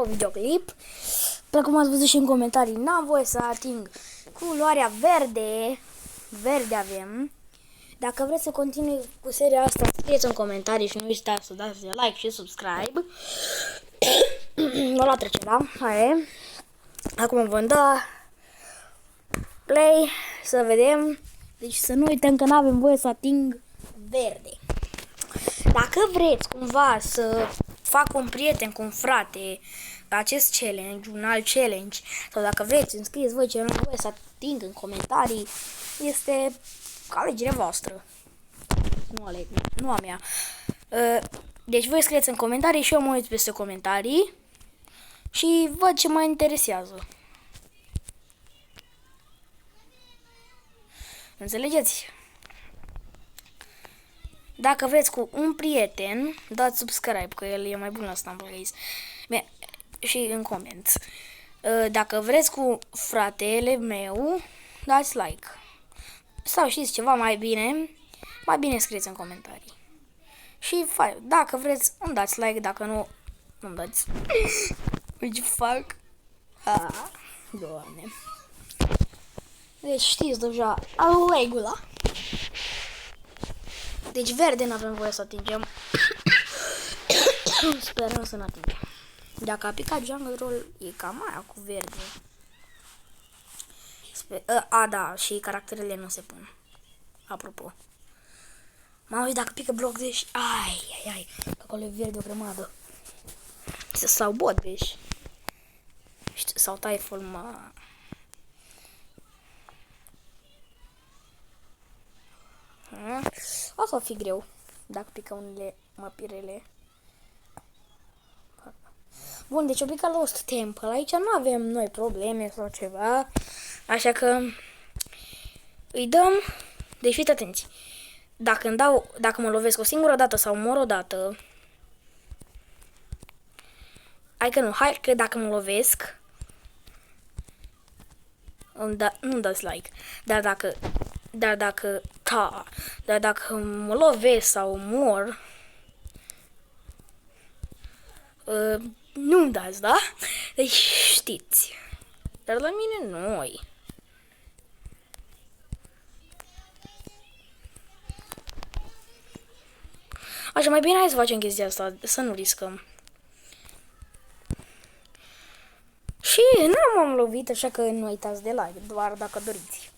nou videoclip. Precum cum ați văzut și în comentarii, n-am voie să ating culoarea verde. Verde avem. Dacă vreți să continui cu seria asta, scrieți în comentarii și nu uitați să dați like și subscribe. Nu la trecerea, hai. Acum vom da play să vedem. Deci să nu uităm că nu avem voie să ating verde. Dacă vreți cumva să fac un prieten cu un frate la acest challenge, un alt challenge, sau dacă vreți înscrieți voi ce nu voie să ating în comentarii, este alegerea voastră. Nu aleg, nu a mea. Deci voi scrieți în comentarii și eu mă uit peste comentarii și văd ce mă interesează. Înțelegeți? Dacă vreți cu un prieten, dați subscribe, că el e mai bun la Stumble Guys. Și în coment. Dacă vreți cu fratele meu, dați like. Sau știți ceva mai bine scrieți în comentarii. Și dacă vreți, îmi dați like, dacă nu, nu-mi dați. Ce fac? Doamne. Deci știți deja regula. Deci verde n-avem voie să atingem. Sperăm să nu atingem. Dacă a picat jungle roll, e cam aia cu verde. Da, și caracterele nu se pun. Apropo. Mă uit dacă pică bloc deși. Ai, acolo e verde o grămadă. Sau bot deși. Sau Typhoon, mă. O să fi greu dacă pică unele măpirele. Bun, deci o pică Lost Temple. Aici nu avem noi probleme sau ceva. Așa că îi dăm. Deci fiți atenți. Dacă mă lovesc o singură dată sau mor o dată. Hai că dacă mă lovesc nu dați like. Dar dacă mă lovesc sau mor, nu-mi dați, da? Deci știți. Dar la mine noi. Așa, mai bine hai să facem chestia asta, să nu riscăm. Și nu m-am lovit, așa că nu uitați de like, doar dacă doriți.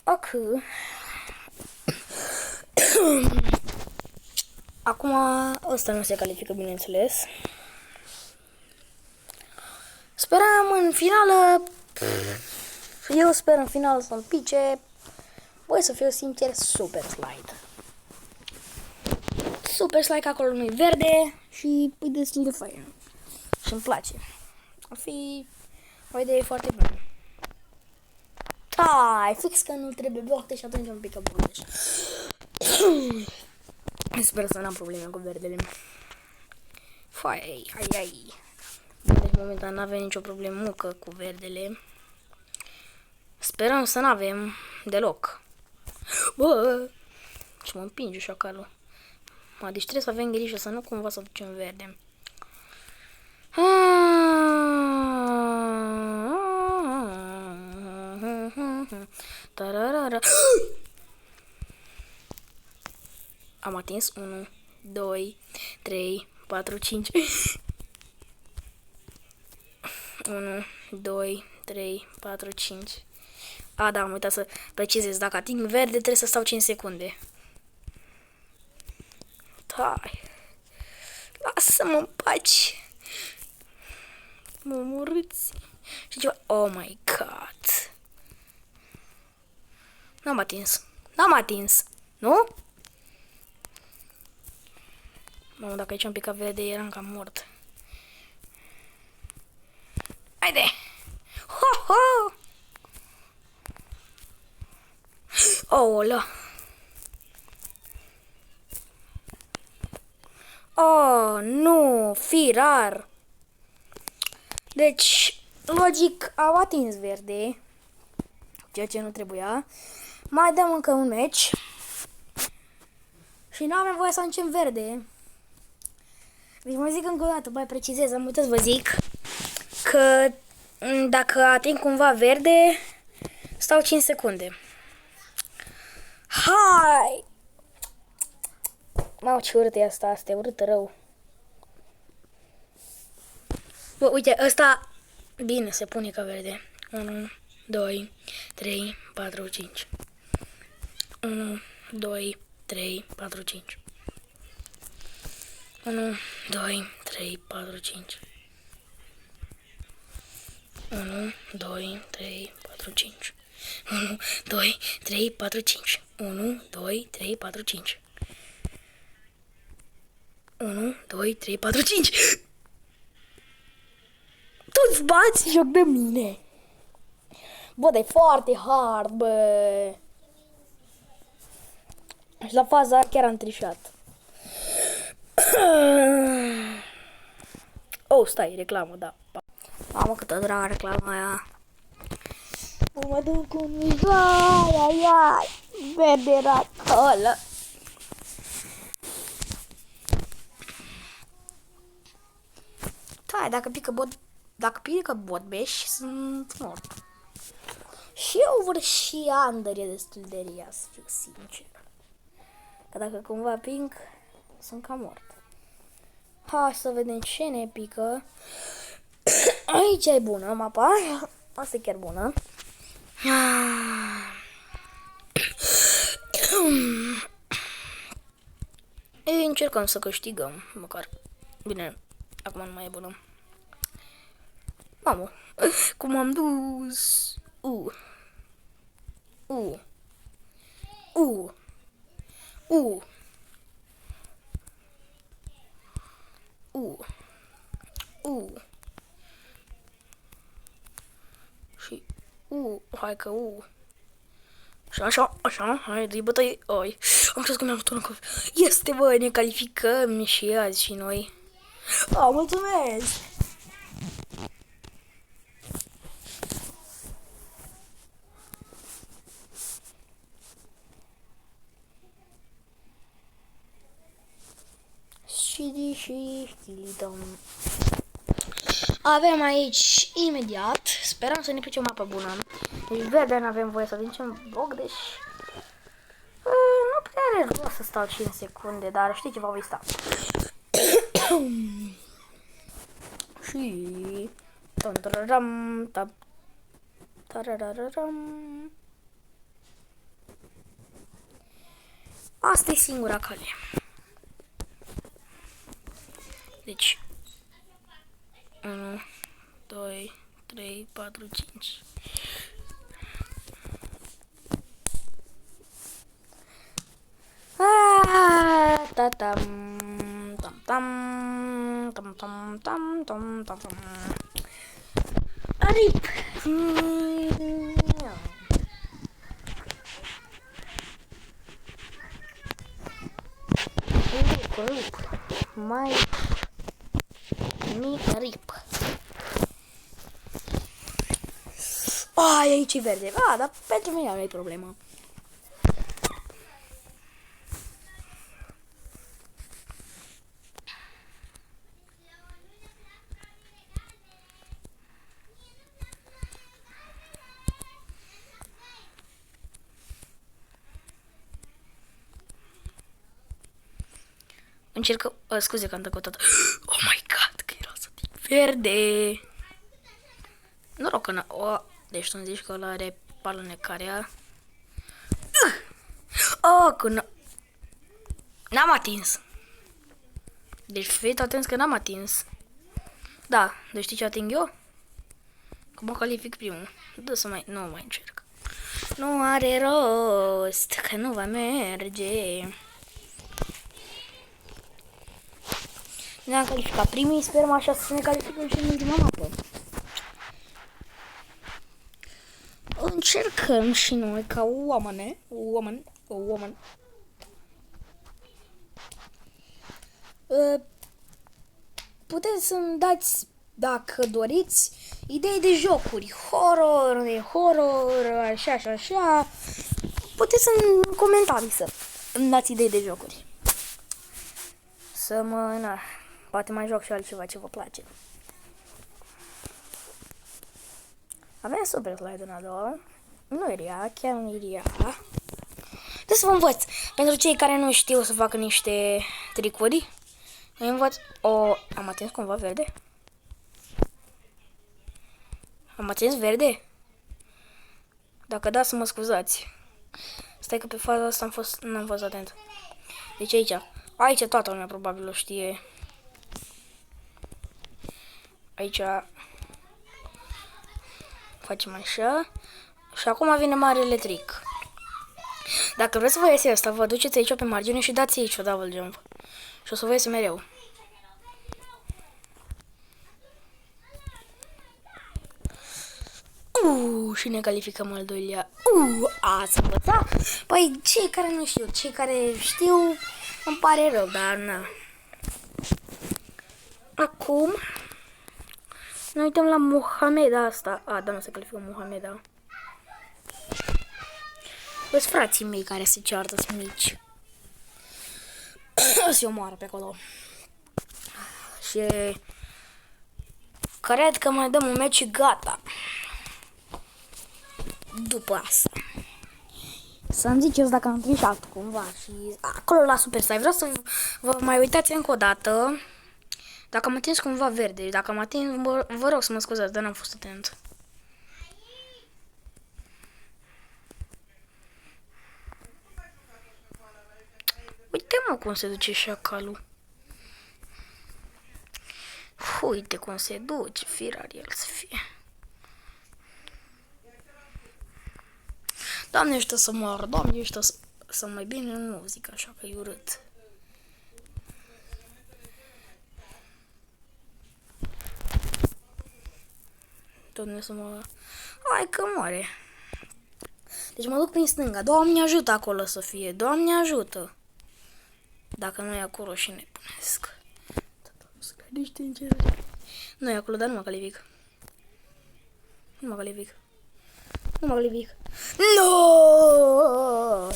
Ok. Acum, ăsta nu se califică, bineînțeles. Sperăm în finală. Eu sper în finală să-mi pice. Voi să fiu sincer, Super Slide. Super Slide, acolo nu-i verde și e destul de fain. Și îmi place. Ar fi o idee foarte bună. Fix că nu trebuie bloc și atunci îmi pică bloc. Sper să n-am probleme cu verdele. Hai. Deci momentan n-avem nicio problemucă cu verdele. Sperăm să n-avem deloc. Bă! Ce mă împinge șacalul. Deci trebuie să avem grijă să nu cumva să ducem verde. Am atins 1, 2, 3, 4, 5. 1, 2, 3, 4, 5. Da, am uitat să precizez. Dacă ating verde, trebuie să stau 5 secunde. Hai. Lasă-mă în pace. Mă omorâți. Și ceva. Oh my god. N-am atins. Nu? Mamă, dacă aici am picat verde, eram cam mort. Haide! Ho-ho! Oula! Oh, nu! Firar! Deci, logic, au atins verde. Ceea ce nu trebuia. Mai dăm încă un match. Și nu avem voie să încem verde. Deci mai zic încă o dată, mai precizez, am uitat să vă zic că dacă ating cumva verde, stau 5 secunde. Hai! Mamă, ce urât e asta e urâtă rău. Bă, uite, ăsta bine se pune ca verde. 1, 2, 3, 4, 5. 1, 2, 3, 4, 5. 1, 2, 3, 4, 5. 1, 2, 3, 4, 5. 1, 2, 3, 4, 5. 1, 2, 3, 4, 5. 1, 2, 3, 4, 5. Tu-ți bați joc de mine. Bă, dar e foarte hard, bă. Și la faza chiar am trișat. Oh, stai, reclamă, da. Mamă, câtă dragă reclama aia. Mă duc cu mizoare, ai, verde racolă. Da, dacă pică botbeș, sunt mort. Și over și under e destul de rea, să fiu sincer. Că dacă cumva ping, sunt cam mort. Hai să vedem ce ne pică. Aici e bună mapa. Asta e chiar bună. Încercăm să câștigăm, măcar. Bine, acum nu mai e bună. Mamă, cum am dus. Și hai că așa, hai, dă-i bătăi, ai. Am crezut că mi-am putut în cap. Este, bă, ne calificăm și azi și noi. Mulțumesc! Și avem aici imediat. Sperăm să ne pice o mapă bună. Deci verde nu avem voie să atingem bloc, deci nu prea are rost să stau 5 secunde, dar știi ceva, voi sta. Și asta e singura cale. Deci 1, 2, 3, 4, 5. Arip. Mai rip. Aici e verde. Dar pentru mine nu e problemă. Încercă... scuze că am tăcut tot. Oh my god, că era să zic verde. Noroc că deci tu-mi zici că ăla are palonecarea. Că n-am atins. Deci fiți atenți că n-am atins. Da, deci știi ce ating eu? Că mă calific primul. Nu mai încerc. Nu are rost, că nu va merge. Ne-am calificat primii, sperăm așa să ne calificăm și în ultima mapă. Încercăm și noi ca oameni. Puteți să-mi dați, dacă doriți, idei de jocuri, horror, așa. Puteți în comentarii să îmi dați idei de jocuri. Poate mai joc și altceva ce vă place. Avem Super Slide în a doua. Nu e rea, chiar nu e rea. Trebuie să vă învăț. Pentru cei care nu știu să facă niște tricuri, îi învăț o... Am atins cumva verde? Am atins verde? Dacă da, să mă scuzați. Stai că pe faza asta n-am fost atent. Deci aici toată lumea probabil o știe. Aici facem așa. Și acum vine marele trick. Dacă vreți să vă iese asta, vă duceți aici pe margine și dați aici o double jump. Și o să vă iese mereu. Și ne calificăm al doilea. Ați învățat? Păi cei care nu știu, cei care știu, îmi pare rău, dar na. Acum ne uităm la Mohameda asta. Da, nu se califică Mohameda. Văd frații mei care se ceartă, sunt mici. Se omoară pe acolo. Și cred că mai dăm un meci și gata. După asta. Să-mi ziceți dacă am trișat cumva și acolo la Super Slide. Vreau să vă mai uitați încă o dată. Dacă am atins cumva verde, dacă am atins, vă rog să mă scuzați, dar n-am fost atent. Uite mă cum se duce șacalul. Uite cum se duce, firar el să fie. Doamne, ăștia să moară, Doamne, ăștia să mai bine, nu zic așa că e urât. Doamne, să moară. Hai că moare. Deci mă duc prin stânga. Doamne ajută acolo să fie. Doamne ajută. Dacă nu e acolo și nebunesc. Nu e acolo, dar nu mă calific. Nu mă calific. Nu mă calific. No!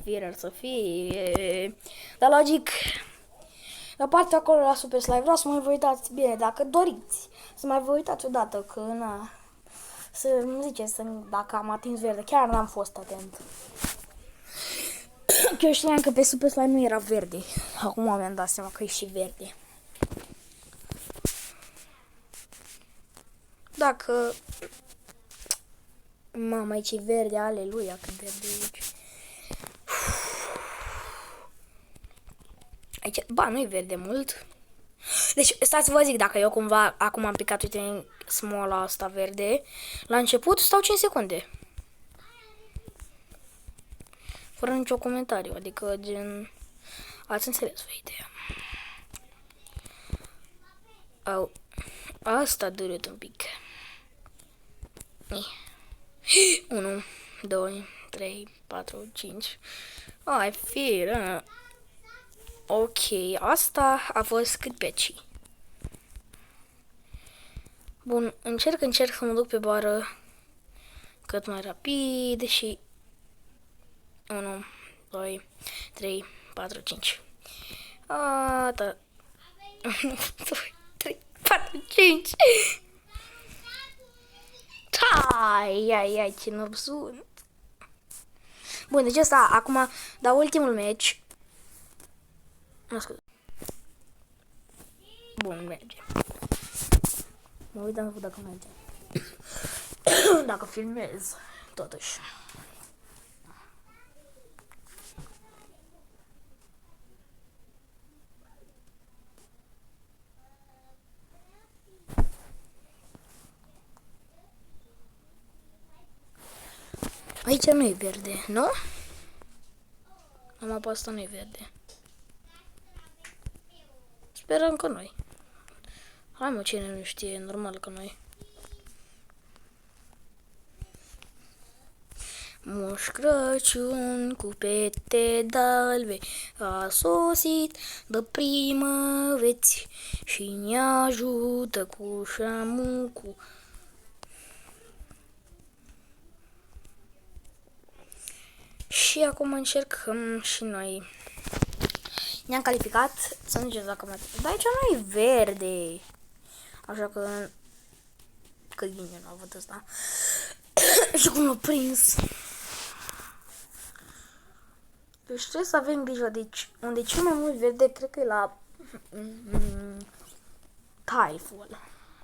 Firar să fie. Dar logic. La partea acolo la Super Slide vreau să mai vă uitați bine, dacă doriți. Să mai vă uitați odată, că na. Să-mi ziceți dacă am atins verde. Chiar n-am fost atent. Că eu știam că pe Super Slide nu era verde. Acum mi-am dat seama că e și verde. Dacă... Mama, aici e verde, aleluia, cât verde e aici. Aici, ba, nu e verde mult. Deci, stați să vă zic, dacă eu cumva acum am picat, uite, în smoala asta verde, la început stau 5 secunde. Fără nicio comentariu, adică gen... Ați înțeles o idee. Au. Asta a durat un pic. 1, 2, 3, 4, 5. Ai firă. Ok, asta a fost cât peci. Bun, încerc să mă duc pe bară cât mai rapid și 1, 2, 3, 4, 5. Da. 1, 2, 3, 4, 5. Ai, ce noob sunt. Bun, deci asta, acum, da ultimul meci. Mă scuze. Bun, merge. Mă uitam să văd dacă merge. Dacă filmez, totuși. Aici nu e verde, nu? Mapa asta nu e verde. Sperăm că noi. Hai mă, cine nu știe, e normal că noi. Moș Crăciun cu pete d'albe a sosit de primăveți și ne ajută cu șamucu. Și acum încercăm și noi. Ne-am calificat, să nu ziceți dacă mai... Dar aici nu e verde. Așa că... Cât bine n-a avut ăsta. Și cum l-a prins. Deci trebuie să avem grijă. Deci, unde e cel mai mult verde, cred că e la... Typhoon.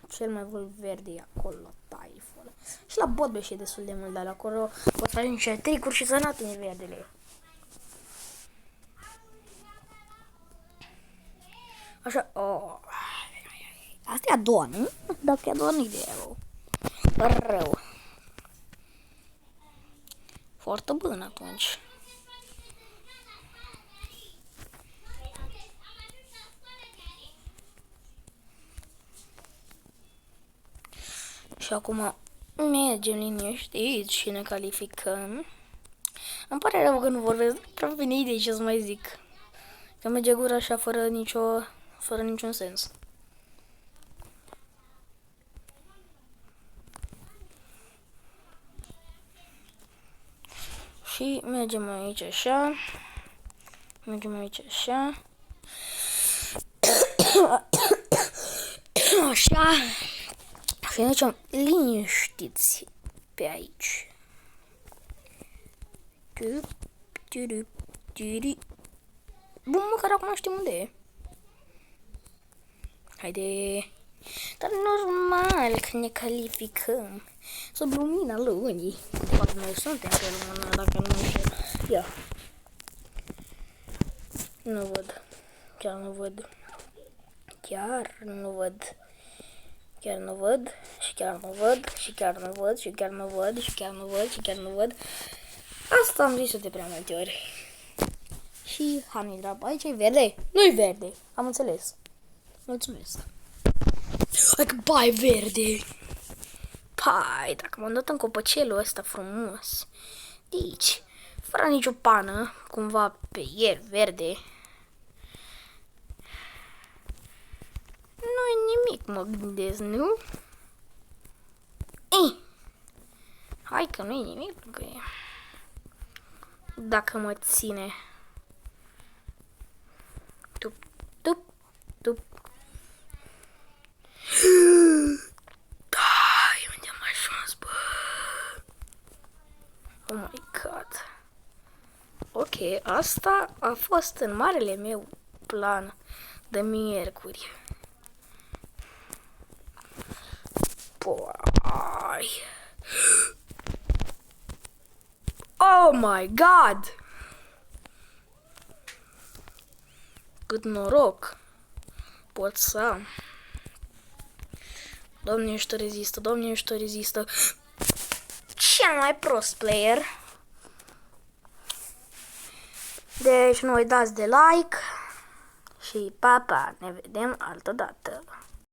Cel mai mult verde e acolo, la Typhoon. Și la Botbeș e destul de mult, dar acolo pot face niște tricuri și să nu atingi verdele. Așa, oh. Asta e a doua, nu? Dacă e a doua, nu-i de rău. Foarte bun atunci. Și acum mergem liniștiți și ne calificăm. Îmi pare rău că nu vorbesc, dar vine idei ce să mai zic. Că merge gura așa fără niciun sens. Și mergem aici așa. Așa. Și ne ducem liniștiți pe aici. Bun, măcar acum știm unde e. Haide. Dar normal că ne calificăm sub lumina lunii. Poate noi suntem pe lumina, dacă nu știu. Ia. Nu văd. Chiar nu văd. Asta am zis-o de prea multe ori. Și Hamidra, aici e verde? Nu-i verde. Am înțeles. Mulțumesc. Like, bai verde. Pai, dacă m-am dat în copăcelul ăsta frumos. Deci, fără nicio pană, cumva pe el verde. Nu-i nimic, mă gândesc, nu? Hai că nu-i nimic, că e... Dacă mă ține. Tup. Da, imediat m-a ajuns, bă. Oh my god. Ok, asta a fost în marele meu plan de miercuri. Boy. Oh my god! Cât noroc pot să am. Doamne, ești rezistă. Cel mai prost player. Deci nu uitați de like și pa, ne vedem altă dată.